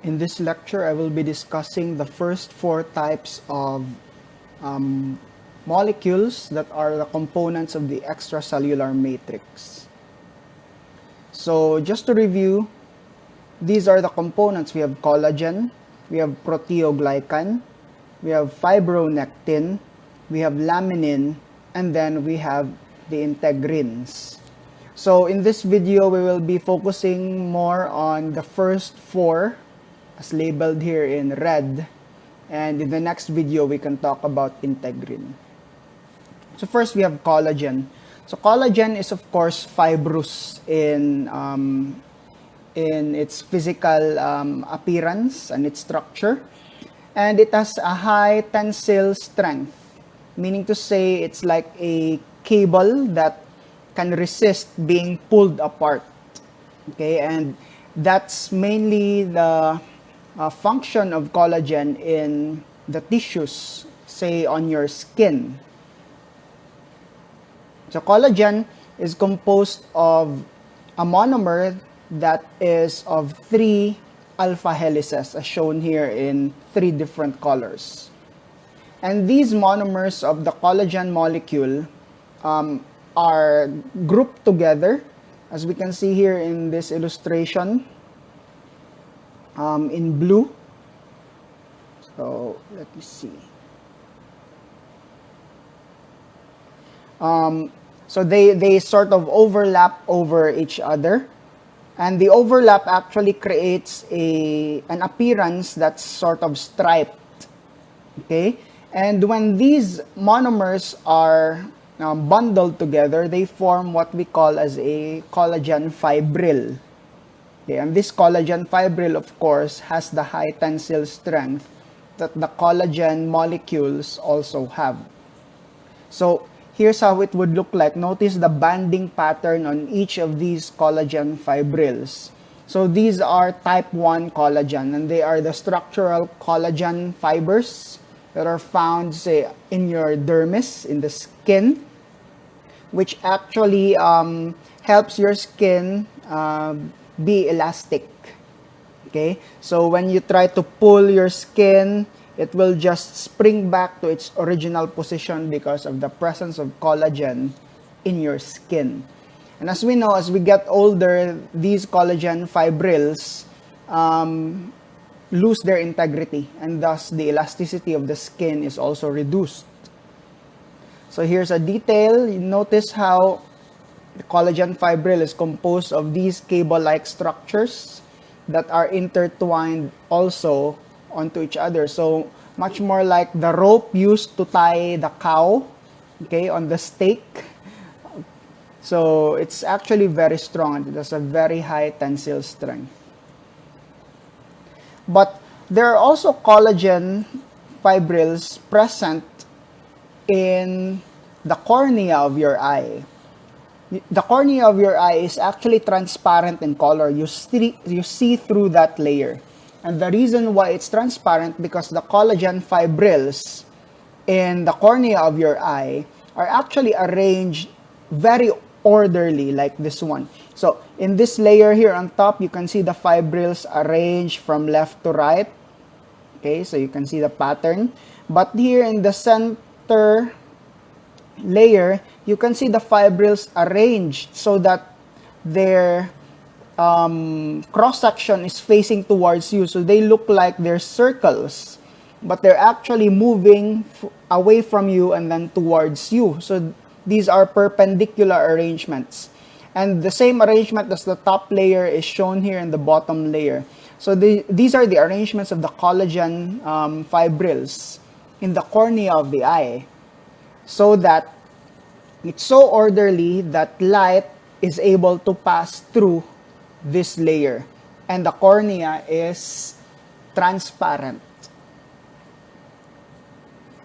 In this lecture, I will be discussing the first four types of molecules that are the components of the extracellular matrix. So just to review, these are the components. We have collagen, we have proteoglycan, we have fibronectin, we have laminin, and then we have the integrins. So in this video, we will be focusing more on the first four, as labeled here in red, and in the next video we can talk about integrin. So first we have collagen. So collagen is of course fibrous in its physical appearance and its structure, and it has a high tensile strength, meaning to say it's like a cable that can resist being pulled apart. Okay, and that's mainly the function of collagen in the tissues, say on your skin. So collagen is composed of a monomer that is of 3 alpha helices, as shown here in 3 different colors. And these monomers of the collagen molecule are grouped together, as we can see here in this illustration, in blue. So let me see. So they sort of overlap over each other, and the overlap actually creates an appearance that's sort of striped. Okay, and when these monomers are bundled together, they form what we call as a collagen fibril. Okay, and this collagen fibril, of course, has the high tensile strength that the collagen molecules also have. So here's how it would look like. Notice the banding pattern on each of these collagen fibrils. So these are type 1 collagen, and they are the structural collagen fibers that are found, say, in your dermis, in the skin, which actually helps your skin be elastic. Okay, so when you try to pull your skin, it will just spring back to its original position because of the presence of collagen in your skin. And as we know, as we get older, these collagen fibrils lose their integrity, and thus the elasticity of the skin is also reduced. So here's a detail. You notice how the collagen fibril is composed of these cable-like structures that are intertwined also onto each other. So much more like the rope used to tie the cow, okay, on the stake. So it's actually very strong, and it has a very high tensile strength. But there are also collagen fibrils present in the cornea of your eye. The cornea of your eye is actually transparent in color. You see through that layer. And the reason why it's transparent, because the collagen fibrils in the cornea of your eye are actually arranged very orderly, like this one. So in this layer here on top, you can see the fibrils arranged from left to right. Okay, so you can see the pattern. But here in the center layer, you can see the fibrils arranged so that their cross-section is facing towards you. So they look like they're circles, but they're actually moving away from you and then towards you. So these are perpendicular arrangements. And the same arrangement as the top layer is shown here in the bottom layer. So these are the arrangements of the collagen fibrils in the cornea of the eye, so that it's so orderly that light is able to pass through this layer, and the cornea is transparent.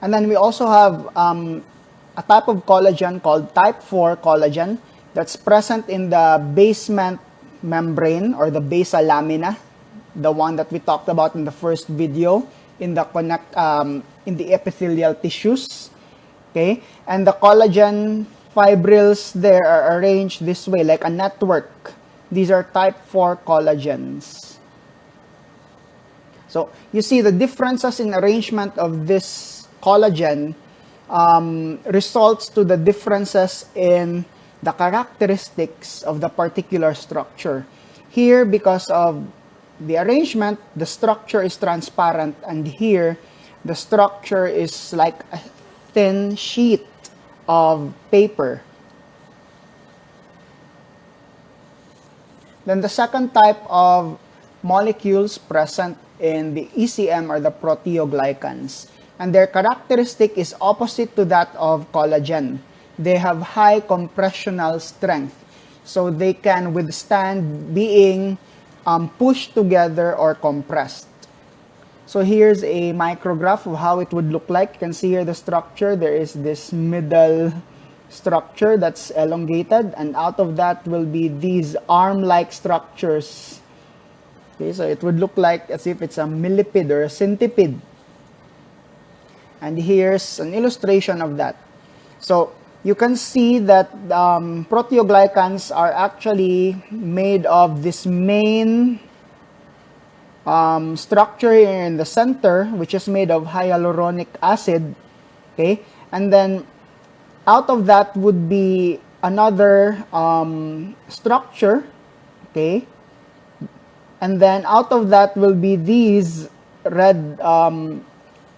And then we also have a type of collagen called type 4 collagen that's present in the basement membrane, or the basal lamina, the one that we talked about in the first video, in the epithelial tissues. Okay, and the collagen fibrils there are arranged this way, like a network. These are type 4 collagens. So you see the differences in arrangement of this collagen results to the differences in the characteristics of the particular structure. Here, because of the arrangement, the structure is transparent, and here, the structure is like a thin sheet of paper. Then the second type of molecules present in the ECM are the proteoglycans. And their characteristic is opposite to that of collagen. They have high compressional strength, so they can withstand being pushed together or compressed. So here's a micrograph of how it would look like. You can see here the structure. There is this middle structure that's elongated, and out of that will be these arm-like structures. Okay, so it would look like as if it's a millipede or a centipede. And here's an illustration of that. So you can see that proteoglycans are actually made of this main structure here in the center, which is made of hyaluronic acid. Okay, and then out of that would be another structure. Okay, and then out of that will be these red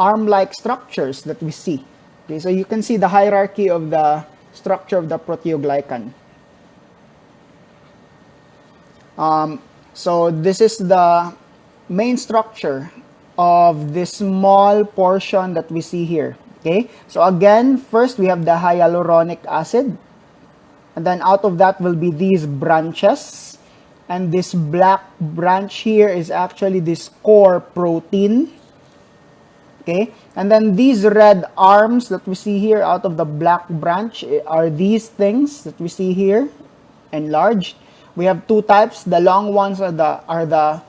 arm-like structures that we see. Okay, so you can see the hierarchy of the structure of the proteoglycan. So this is the main structure of this small portion that we see here. Okay, so again, first we have the hyaluronic acid, and then out of that will be these branches, and this black branch here is actually this core protein. Okay, and then these red arms that we see here out of the black branch are these things that we see here enlarged. We have two types. The long ones are the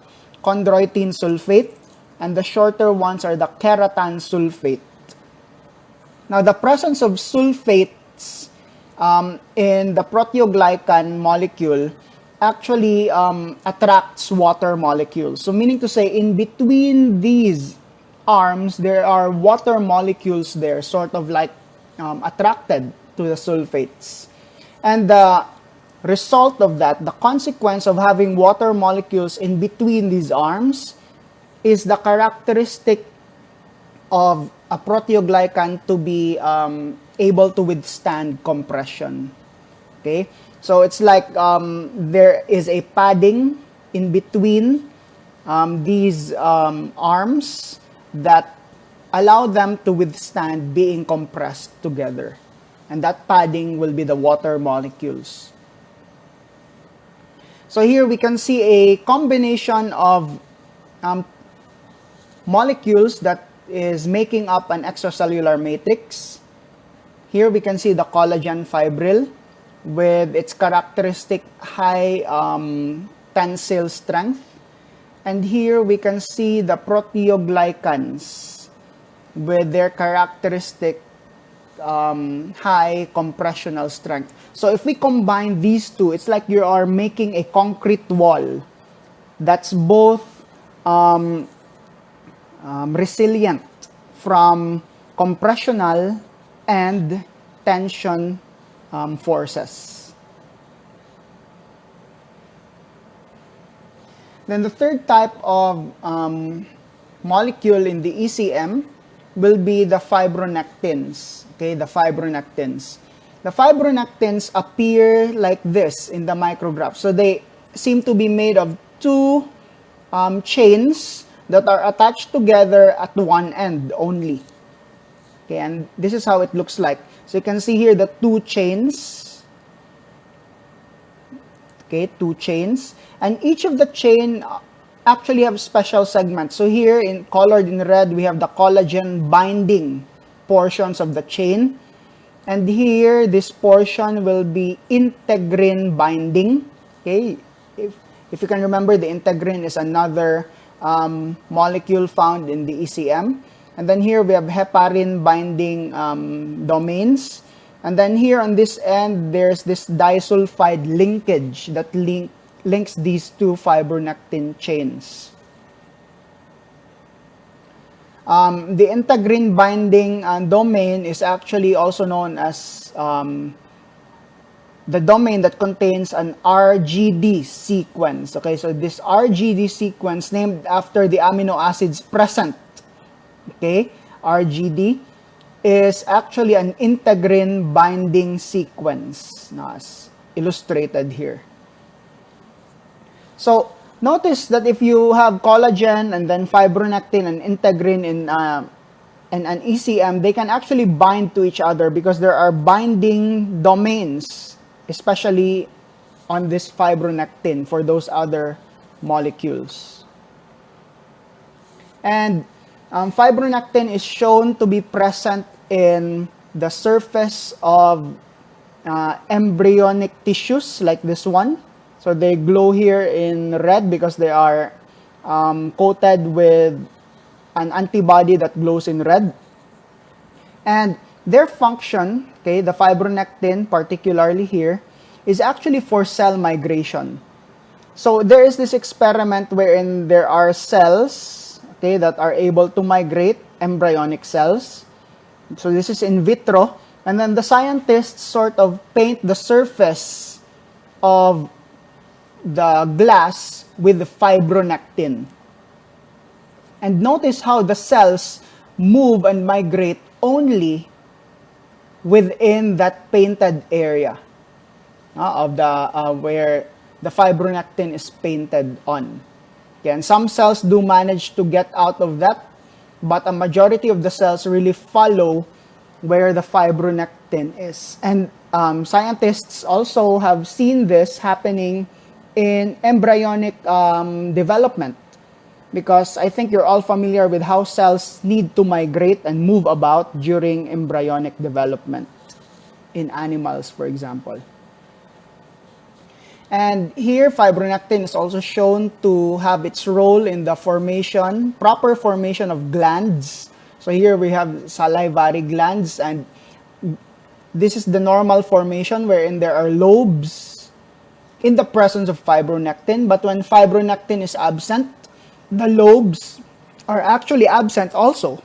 chondroitin sulfate, and the shorter ones are the keratan sulfate. Now, the presence of sulfates in the proteoglycan molecule actually attracts water molecules. So meaning to say, in between these arms, there are water molecules there, sort of like attracted to the sulfates. And the result of that, the consequence of having water molecules in between these arms, is the characteristic of a proteoglycan to be able to withstand compression. Okay, so it's like there is a padding in between these arms that allow them to withstand being compressed together, and that padding will be the water molecules. So here we can see a combination of molecules that is making up an extracellular matrix. Here we can see the collagen fibril with its characteristic high tensile strength. And here we can see the proteoglycans with their characteristic high compressional strength. So if we combine these two, it's like you are making a concrete wall that's both resilient from compressional and tension forces. Then the third type of molecule in the ECM will be the fibronectins. Okay, the fibronectins. The fibronectins appear like this in the micrograph. So they seem to be made of two chains that are attached together at one end only. Okay, and this is how it looks like. So you can see here the two chains. Okay, two chains. And each of the chain actually have special segments. So here, colored in red, we have the collagen binding portions of the chain. And here, this portion will be integrin binding. Okay, if you can remember, the integrin is another molecule found in the ECM. And then here we have heparin binding domains. And then here on this end, there's this disulfide linkage that links these two fibronectin chains. The integrin binding domain is actually also known as the domain that contains an RGD sequence. Okay, so this RGD sequence named after the amino acids present, okay, RGD, is actually an integrin binding sequence, as illustrated here. So notice that if you have collagen and then fibronectin and integrin in an ECM, they can actually bind to each other because there are binding domains, especially on this fibronectin for those other molecules. And fibronectin is shown to be present in the surface of embryonic tissues like this one. So they glow here in red because they are coated with an antibody that glows in red. And their function, okay, the fibronectin particularly here, is actually for cell migration. So there is this experiment wherein there are cells, okay, that are able to migrate, embryonic cells. So this is in vitro. And then the scientists sort of paint the surface of the glass with the fibronectin. And notice how the cells move and migrate only within that painted area of the where the fibronectin is painted on. Okay, and some cells do manage to get out of that, but a majority of the cells really follow where the fibronectin is. And scientists also have seen this happening in embryonic development, because I think you're all familiar with how cells need to migrate and move about during embryonic development in animals, for example. And here, fibronectin is also shown to have its role in the formation, proper formation of glands. So here we have salivary glands, and this is the normal formation wherein there are lobes in the presence of fibronectin. But when fibronectin is absent, the lobes are actually absent also.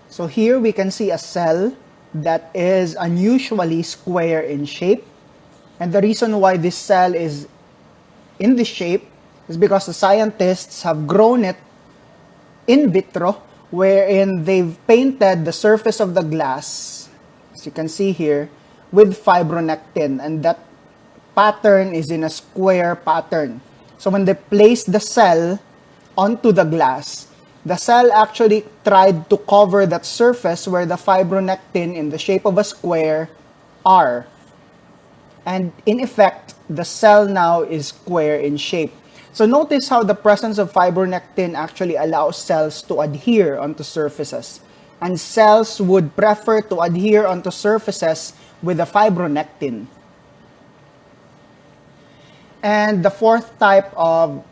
So here we can see a cell that is unusually square in shape. And the reason why this cell is in this shape is because the scientists have grown it in vitro, wherein they've painted the surface of the glass, as you can see here, with fibronectin. And that pattern is in a square pattern. So when they place the cell onto the glass, the cell actually tried to cover that surface where the fibronectin in the shape of a square are. And in effect, the cell now is square in shape. So notice how the presence of fibronectin actually allows cells to adhere onto surfaces. And cells would prefer to adhere onto surfaces with the fibronectin. And the fourth type of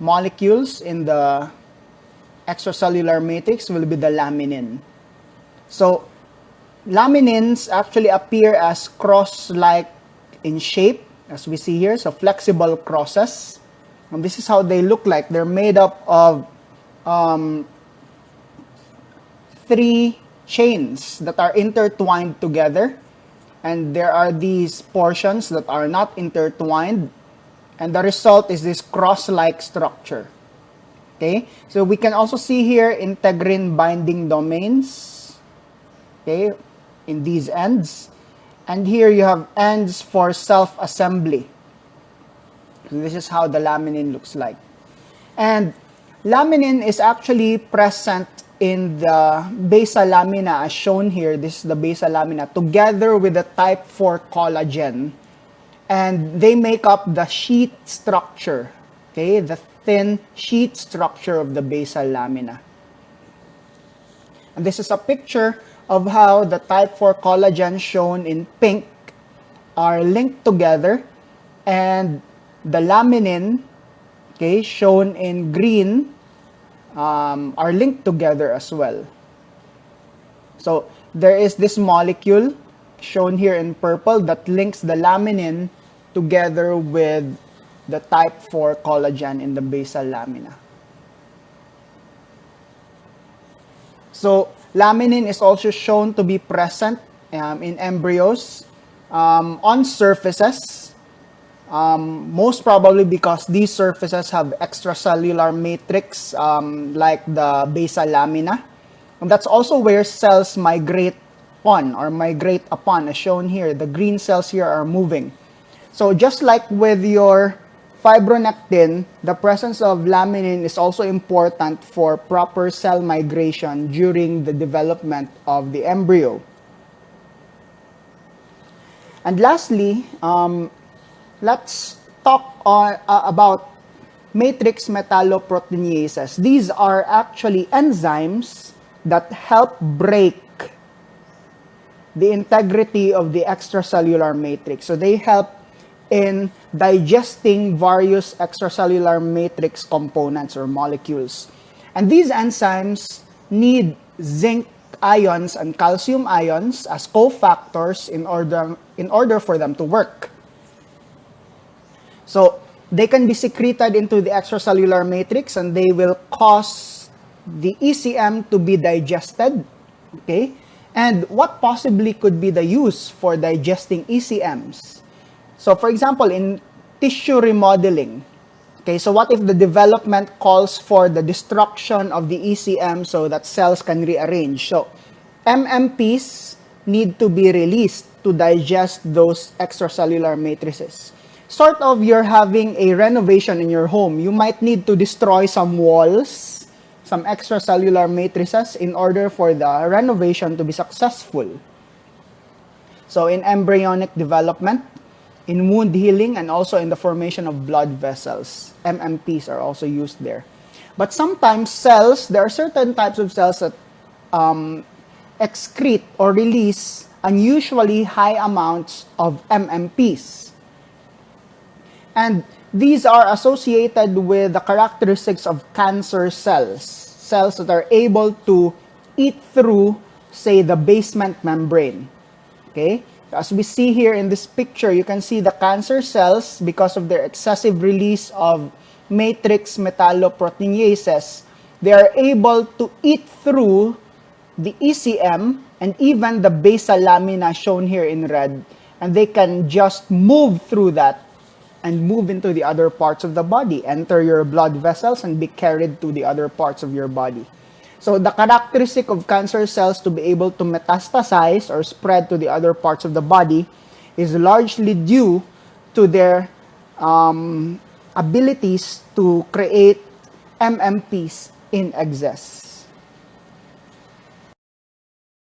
molecules in the extracellular matrix will be the laminin. So laminins actually appear as cross-like in shape, as we see here, so flexible crosses. And this is how they look like. They're made up of 3 chains that are intertwined together. And there are these portions that are not intertwined. And the result is this cross-like structure. Okay, so we can also see here integrin binding domains, okay, in these ends. And here you have ends for self-assembly. So this is how the laminin looks like. And laminin is actually present in the basal lamina as shown here. This is the basal lamina together with the type 4 collagen. And they make up the sheet structure, okay, the thin sheet structure of the basal lamina. And this is a picture of how the type 4 collagen shown in pink are linked together, and the laminin, okay, shown in green are linked together as well. So there is this molecule shown here in purple that links the laminin together with the type 4 collagen in the basal lamina. So laminin is also shown to be present in embryos on surfaces, most probably because these surfaces have extracellular matrix like the basal lamina. And that's also where cells migrate on or migrate upon, as shown here. The green cells here are moving. So just like with your fibronectin, the presence of laminin is also important for proper cell migration during the development of the embryo. And lastly, let's talk about matrix metalloproteinases. These are actually enzymes that help break the integrity of the extracellular matrix. So they help in digesting various extracellular matrix components or molecules. And these enzymes need zinc ions and calcium ions as cofactors in order for them to work. So they can be secreted into the extracellular matrix and they will cause the ECM to be digested. Okay? And what possibly could be the use for digesting ECMs? So for example, in tissue remodeling, okay, so what if the development calls for the destruction of the ECM so that cells can rearrange? So MMPs need to be released to digest those extracellular matrices. Sort of you're having a renovation in your home. You might need to destroy some walls, some extracellular matrices in order for the renovation to be successful. So in embryonic development, in wound healing, and also in the formation of blood vessels, MMPs are also used there. But sometimes cells, there are certain types of cells that excrete or release unusually high amounts of MMPs. And these are associated with the characteristics of cancer cells, cells that are able to eat through, say, the basement membrane. Okay? As we see here in this picture, you can see the cancer cells, because of their excessive release of matrix metalloproteinases, they are able to eat through the ECM and even the basal lamina shown here in red, and they can just move through that and move into the other parts of the body, enter your blood vessels and be carried to the other parts of your body. So the characteristic of cancer cells to be able to metastasize or spread to the other parts of the body is largely due to their abilities to create MMPs in excess.